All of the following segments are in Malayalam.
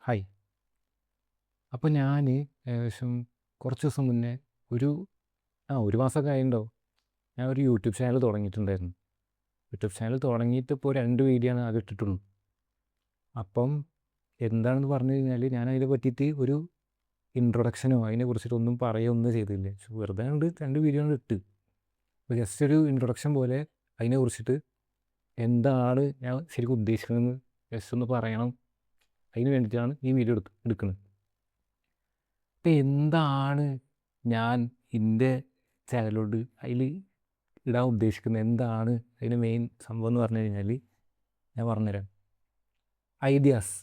ഹായ്. അപ്പോൾ ഞാൻ ഏകദേശം കുറച്ച് ദിവസം മുന്നേ ഒരു ഒരു മാസമൊക്കെ ആയിട്ടുണ്ടാവും. ഞാൻ ഒരു യൂട്യൂബ് ചാനൽ തുടങ്ങിയിട്ടുണ്ടായിരുന്നു. യൂട്യൂബ് ചാനൽ തുടങ്ങിയിട്ട് ഇപ്പോൾ 2 വീഡിയോ ആണ് ആകെ ഇട്ടിട്ടുള്ളൂ. അപ്പം എന്താണെന്ന് പറഞ്ഞു കഴിഞ്ഞാൽ ഞാൻ അതിനെ പറ്റിയിട്ട് ഒരു ഇൻട്രൊഡക്ഷനോ അതിനെക്കുറിച്ചിട്ടൊന്നും പറയുകയൊന്നും ചെയ്തില്ല. വെറുതെ കൊണ്ട് 2 വീഡിയോ കൊണ്ട് ഇട്ട്. അപ്പോൾ ജസ്റ്റ് ഒരു ഇൻട്രൊഡക്ഷൻ പോലെ അതിനെക്കുറിച്ചിട്ട് എന്താണ് ഞാൻ ശരിക്കും ഉദ്ദേശിക്കുന്നതെന്ന് ജസ്റ്റ് ഒന്ന് പറയണം. അതിന് വേണ്ടിയിട്ടാണ് ഈ വീഡിയോ എടുക്കുന്നത്. ഇപ്പം എന്താണ് ഞാൻ എൻ്റെ ചാനലോട് അതിൽ ഇടാൻ ഉദ്ദേശിക്കുന്നത്, എന്താണ് അതിന് മെയിൻ സംഭവം എന്ന് പറഞ്ഞു കഴിഞ്ഞാൽ ഞാൻ പറഞ്ഞുതരാം. ഐഡിയാസ്,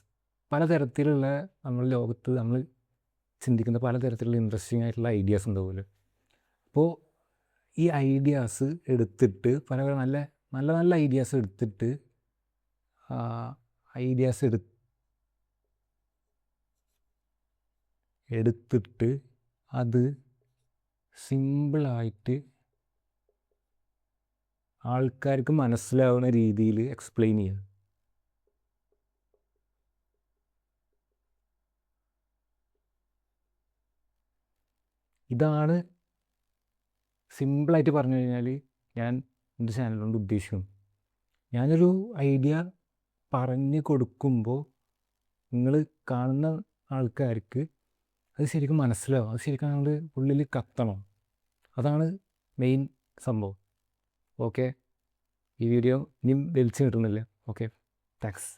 പലതരത്തിലുള്ള നമ്മുടെ ലോകത്ത് നമ്മൾ ചിന്തിക്കുന്ന പലതരത്തിലുള്ള ഇൻട്രസ്റ്റിംഗ് ആയിട്ടുള്ള ഐഡിയാസ് ഉണ്ടാവുമല്ലോ. അപ്പോൾ ഈ ഐഡിയാസ് എടുത്തിട്ട് പല നല്ല നല്ല നല്ല ഐഡിയാസ് എടുത്തിട്ട് എടുത്തിട്ട് അത് സിമ്പിളായിട്ട് ആൾക്കാർക്ക് മനസ്സിലാവുന്ന രീതിയിൽ എക്സ്പ്ലെയിൻ ചെയ്യുക. ഇതാണ് സിമ്പിളായിട്ട് പറഞ്ഞു കഴിഞ്ഞാൽ ഞാൻ എൻ്റെ ചാനൽ കൊണ്ട് ഉദ്ദേശിക്കുന്നു. ഞാനൊരു ഐഡിയ പറഞ്ഞു കൊടുക്കുമ്പോൾ നിങ്ങൾ കാണുന്ന ആൾക്കാർക്ക് അത് ശരിക്കും മനസ്സിലാവും, അത് ശരിക്കും ഞങ്ങളുടെ ഉള്ളിൽ കത്തണം. അതാണ് മെയിൻ സംഭവം. ഓക്കെ, ഈ വീഡിയോ ഇനിയും വലിച്ചു കിട്ടുന്നില്ല. Okay, thanks.